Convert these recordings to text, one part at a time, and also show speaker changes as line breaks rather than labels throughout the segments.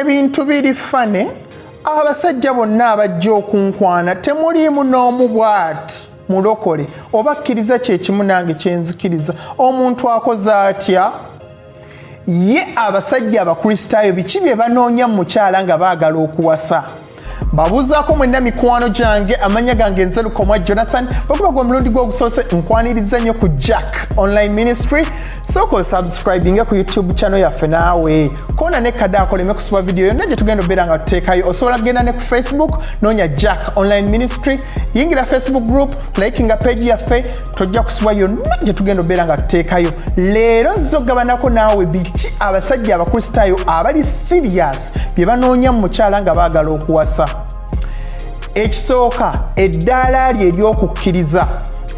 Ebintu biri fane abasajja bonna abajja okunkwana temuliimu n'omu bw'ati mulokole oba kkiriza kyekimu nange kyenzikiriza omuntu akoze atya ye abasajja abakristaayo biki bye banoonya mu mukyala nga baagala okuwasa babuuzaako mwenna mikwano gyange amanya gange nze Lukomwa Jonathan bwekuba gwe omulundi gw'ogusoose nkwaniriza nnyo ku Jack Online Ministry sooka osubscribinge ku YouTube channel yaffe naawe koona ne kadaako oleme kusiba vidiyo yonna gye tugenda obeera nga tuteekayo osobola kugenda ne ku Facebook noonya Jack Online Ministry yingira Facebook group likinga page yaffe tojja kusiba yonna gye tugenda obeera nga tuteekayo leero nzo gabanako naawe biki abasajja abakristaayo abali serious bye banoonya mu mukyala nga baagala okuwasa ekisooka eddaala lye ery'okukkiriza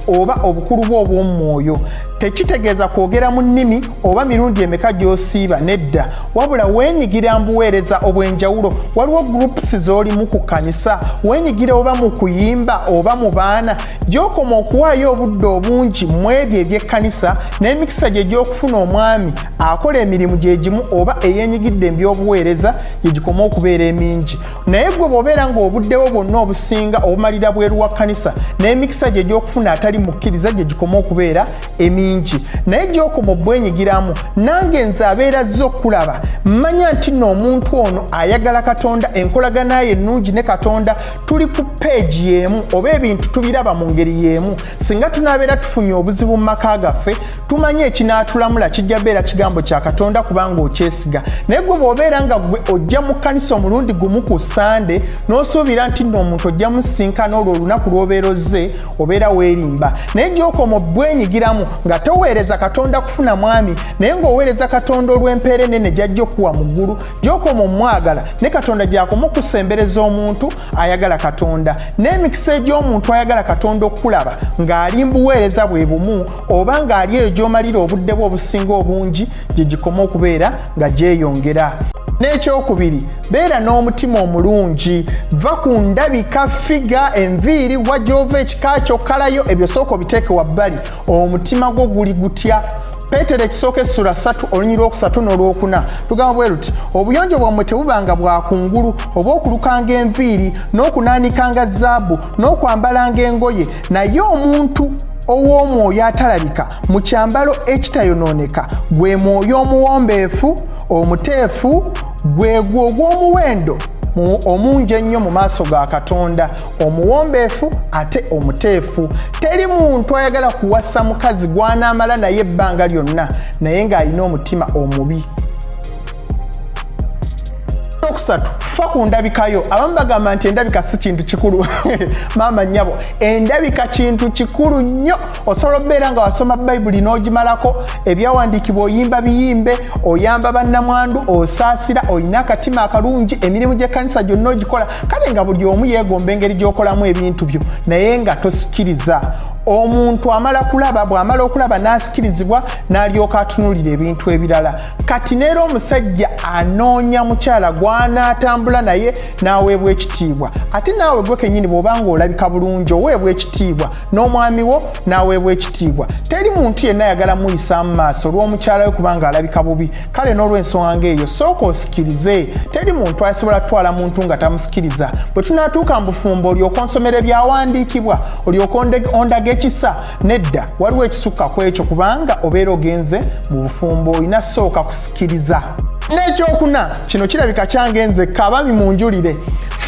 oba obukulu bwe obw'omwoyo tekitegeeza kwogera mu nnimi oba mirundi emeka gy'osiiba nedda wabula weenyigira mbuweereza obw'enjawulo waliwo groups z'olimu ku kkanisa weenyigira oba mu kuyimba oba mu baana gy'okoma okuwaayo obudde obungi mu ebyo eby'ekkanisa n'emikisa gye gy'okufuna omwami akola emirimu gye gimu oba eyeenyigidde mu by'obuweereza gye gikoma okubeera emingi naye gwe bw'obeera ng'obuddewo bwonna obusinga obumalira bweru wa kkanisa n'emikisa gye gy'okufuna atali mukkiriza gye gikoma okubeera emingi naye gy'okoma obwenyigiramu nange nze abeera zzo okulaba mmanya nti nno omuntu ono ayagala Katonda enkolagana ye ennungi ne Katonda tuli ku peegi y'emu oba ebintu tubiraba mu ngeri y'emu singa tunaabeera tufunye obuzibu mu maka gaffe tumanye ekinaatulamula kijja beera kigambo kya Katonda kubanga okyesiga naye gwe bw'obeera nga gwe ojja mu kkanisa omulundi gumu ku Sande n'osuubira nti nno omuntu ojja musinkana olwo olunaku lw'obeera ozze obeera weerimba naye gy'okoma obwenyigiramu nga toweereza Katonda kufuna mwami naye ng'oweereza Katonda olw'empeera ennene gy'ajja okuwa mu ggulu gy'okoma omwagala ne Katonda gy'akoma okusembereza omuntu ayagala Katonda n'emikisa egy'omuntu ayagala Katonda okulaba ng'ali mbuweereza bwe bumu oba ng'ali eyo gy'omalira obudde bwe obusinga obungi gye gikoma okubeera nga gyeyongera n'ekyokubiri beera n'omutima omulungi va ku ndabika figa enviiri wajjova ekika kyokkalayo ebyo sooka obiteeke wabbali omutima gwo guli gutya Peetero ekisooka essula 3 olunyiri lwokusatu n'olwokuna tugamba bwe luti obuyonjo bwammwe tebubanga bwa kungulu oba okulukanga enviiri n'okunaanikanga zaabu n'okwambalanga engoye naye omuntu ow'omwoyo atalabika mu kyambalo ekitayonooneka gwe mwoyo omuwombeefu omuteefu gwegwo ogw'omuwendo omungi ennyo mu maaso ga Katonda omuwombeefu ate omuteefu teri muntu ayagala kuwasa mukazi gw'anaamala naye ebbanga lyonna naye ng'alina omutima omubi okusatu fa ku ndabikayo abamu bagamba nti endabika si kintu kikulu maama nnyabo endabika kintu kikulu nnyo osobola okubeera nga wasoma bayibuli n'ogimalako ebyawandiikibwa oyimba biyimbe oyamba bannamwandu osaasira olina akatima akalungi emirimu gy'ekkanisa gyonna ogikola kale nga buli omu yeegomba engeri gy'okolamu ebintu byo naye nga tosikiriza omuntu amala kulaba bw'amala okulaba n'asikirizibwa n'alyoka atunuulira ebintu ebirala kati neera omusajja anoonya mukyala gw'anaatambula naye n'aweebwa ekitiibwa ate naawe gwe kennyini bw'obanga olabika bulungi oweebwa ekitiibwa n'omwami wo n'aweebwa ekitiibwa teri muntu yenna ayagala muyisa mu maaso olw'omukyala we kubanga alabika bubi kale n'olw'ensonga ng'eyo sooka osikirize teri muntu asobola kutwala muntu nga tamusikiriza bwe tunaatuuka mu bufumbo olyoka onsomera ebyawandiikibwa olyoka ondage ekisa nedda waliwo ekisukka ku ekyo kubanga obeera ogenze mu bufumbo olina sooka kusikiriza n'ekyokuna kino kirabika kyangenze kabami munjulire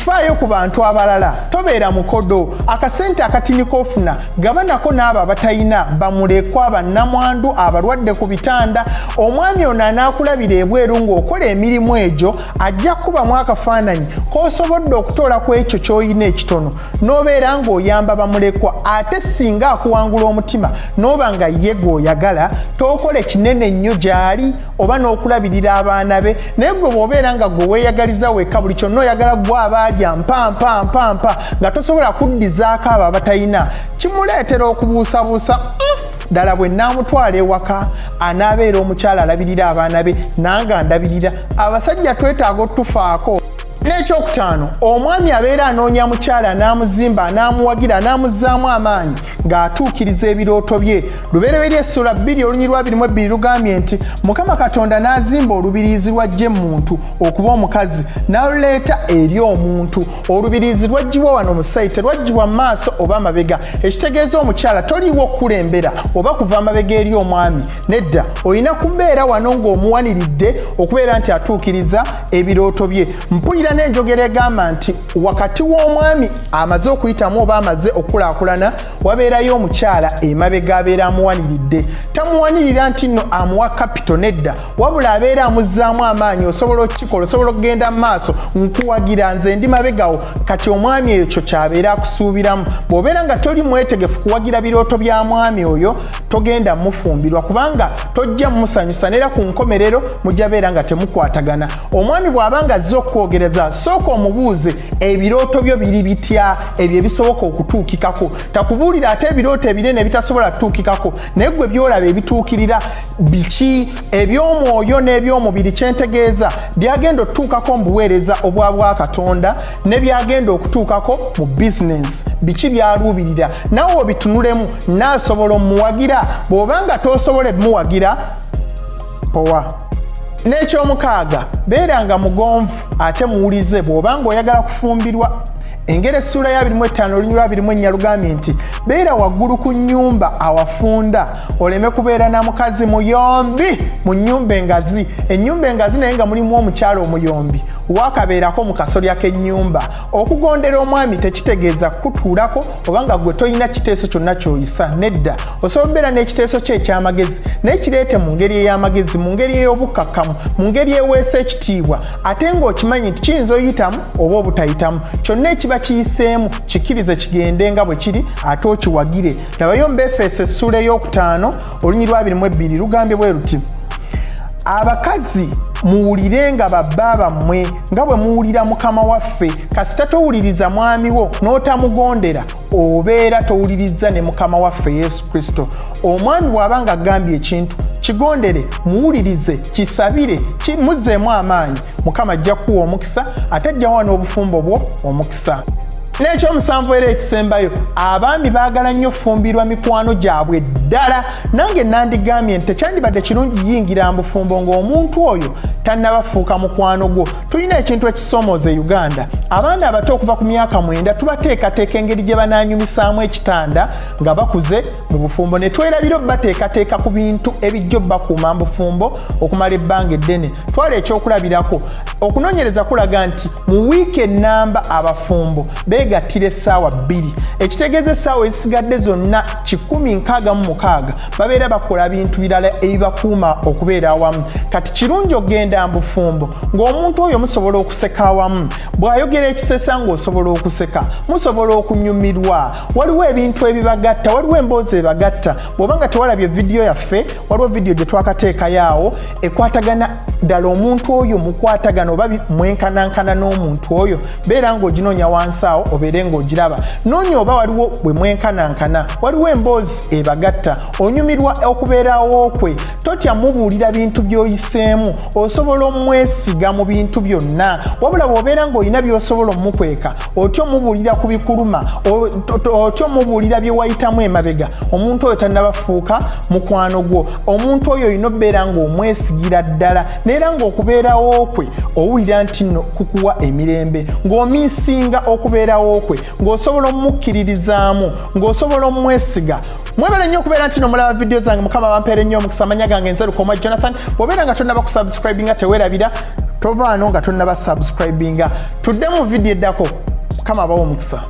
faayo ku bantu abalala tobeera mukodo akasente akatini kofuna gabanako n'abo abatalina bamulekwa bannamwandu abalwadde ku bitanda omwami ono anaakulabira ebweru ng'okola emirimu egyo ajja kubamu akafaananyi k'osobodde okutoola ku ekyo ky'olina ekitono n'obeera ng'oyamba bamulekwa ate singa akuwangula omutima n'oba nga ye gw'oyagala tookole kinene nnyo gy'ali oba n'okulabirira abaana be naye gwe bw'obeera nga gwe weeyagaliza wekka buli kyonna oyagala gwe abaali mpa nga tosobola kuddizaako abo abatalina kimuleetera okubuusabuusa ddala bwe naamutwala ewaka anaabeera omukyala alabirira abaana be nange andabirira abasajja twetaaga otufaako N'ekyokutaano, omwami abeera anoonya mukyala n'amuzimba n'amuwagira n'amuzzaamu amaanyi ng'atuukiriza ebirooto bye. Lubereberye essula 2 olunyi lwa 22 lugambye nti Mukama Katonda n'azimba olubiriizi lw'ajja muntu okuba omukazi n'aluleeta eri omuntu. Olubiriizi lwaggyibwa wano mu sayite, lwaggyibwa mu maaso oba amabega, ekitegeeza omukyala toliiwo okukulembera oba kuva amabega eri omwami. Nedda, olina kubeera wano ng'omuwaniridde okubeera nti atuukiriza ebirooto bye. Mpulira n'enjogera egamba nti wakati w'omwami amaze okuyitamu oba amaze okukulaakulana wabeerayo omukyala emabega abeera amuwaniridde. Tamuwanirira nti nno amuwa kapito, nedda, wabula abeera amuzzaamu amaanyi. Osobola okukikola, osobola okugenda mu maaso, nkuwagira nze ndi mabegawo. Kati omwami ekyo kyabeera akusuubiramu. Bw'obeera nga toli mwetegefu kuwagira birooto bya mwami oyo, togenda mufumbirwa kubanga tojja musanyusa, neera ku nkomerero mujja beera nga temukwatagana. Omwami bw'aba nga azze okwogereza, sooka omubuuze ebirooto byo biri bitya, ebyo ebisoboka okutuukikako. Takubuulira ate ebirooto ebinene ebitasobola kutuukikako, naye gwe byolaba ebituukirira biki. Eby'omwoyo n'eby'omubiri kyentegeeza byagenda okutuukako mu buweereza obwa Katonda ne byagenda okutuukako mu bizinensi. Biki byaluubirira, nawe obitunulemu, naasobola omuwagira. Bw'obanga tosobola ebimuwagira, powa. N'ekyomukaaga, beeranga mugonvu ate muwulize bw'obanga oyagala kufumbirwa. Engero essula ya 25 olunyi lwa 24 lugambye nti beera waggulu ku nnyumba awafunda, oleme kubeera na mukazi muyombi mu nnyumba engazi. Ennyumba engazi naye nga mulimu omukyala omuyombi wakabeerako mu kasolya k'ennyumba. Okugondera omwami tekitegeeza kutuulako oba nga gwe tolina kiteeso kyonna ky'oyisa. Nedda, osobola okubeera n'ekiteeso kye eky'amagezi naye kireete mu ngeri ey'amagezi, mu ngeri ey'obukkakkamu, mu ngeri eweesa ekitiibwa, ate ng'okimanyi nti kiyinza oyitamu oba obutayitamu. Kyonna ekiba kiyiseemu kikkirize kigende nga bwe kiri ate okiwagire. Labayo mu Befeso essula ey'okutaano olunyi lwa 22 lugambye bwe luti, abakazi muwulirenga babba bammwe nga bwe muwulira Mukama waffe. Kasita towuliriza mwami wo n'otamugondera, obeera towuliriza ne Mukama waffe Yesu Kristo. Omwami bw'abanga agambye ekintu kigondere, muwulirize, kisabire, kimuzzeemu amaanyi. Mukama ajja kuwa omukisa, ate ajja wa n'obufumbo bwo omukisa. N'ekyomusanvu era ekisembayo, abaami baagala nnyo fumbirwa mikwano gyabwe ddala. Nange nandigambye nti tekyandibadde kirungi yingira mbufumbo ng'omuntu oyo tannabafuuka mukwano gwo. Tulina ekintu ekisomooza e Uganda. Abaana abato okuva ku myaka 9 tubateekateeka engeri gye banaanyumisaamu ekitanda nga bakuze mu bufumbo, ne twerabira bateekateeka ku bintu ebijja bakuuma mbufumbo okumala ebbanga eddene. Twala ekyokulabirako. Okunoonyereza kulaga nti mu wiiki ennamba abafumbo beegattira essaawa 2. Ekitegeeza essaawa ezisigadde zonna 166 babeera bakola bintu birala ebibakuuma okubeera awamu. Kati kirungi okgenda mbufumbo ng'omuntu oyo musobola okuseka awamu. Bw'ayogera ekisesa ng'osobola okuseka, musobola okunyumirwa. Waliwo ebintu ebibagatta, waliwo emboozi ebagatta. Bw'obanga tewalabye vidiyo yaffe, waliwo vidiyo gye twakateekayo ekwatagana ddala omuntu oyo mukwatagana oba mwenkanankana n'omuntu oyo. Beera ng'oginoonya wansi awo obeere ng'ogiraba. Noonya oba waliwo bwe mwenkanankana, waliwo emboozi ebagatta. Onyumirwa okubeerawo kwe, totya mubuulira bintu by'oyiseemu, osobola omwesiga mu bintu byonna. Wabula bw'obeera ng'olina by'osobola omukweka, otya omubuulira ku bikuluma, otya omubuulira bye wayitamu emabega, omuntu oyo tannabafuuka mukwano gwo. Omuntu oyo olina okubeera ng'omwesigira ddala, neera ng'okubeerawo kwe owulira nti nno kukuwa emirembe, ng'omiisinga okubeerawo kwe, ng'osobola omukkiririzaamu, ng'osobola omwesiga. Mwebale nnyo okubeera nti nomulaba vidiyo zange. Mukama bampeere nnyo omukisa. Amanya gange Nzerukomwa Jonathan. Bw'obeera nga tonnaba kusubscribinga teweerabira, tovaano nga tonnaba subscribinga. Tudde mu vidiyo eddako. Mukama abawe omukisa.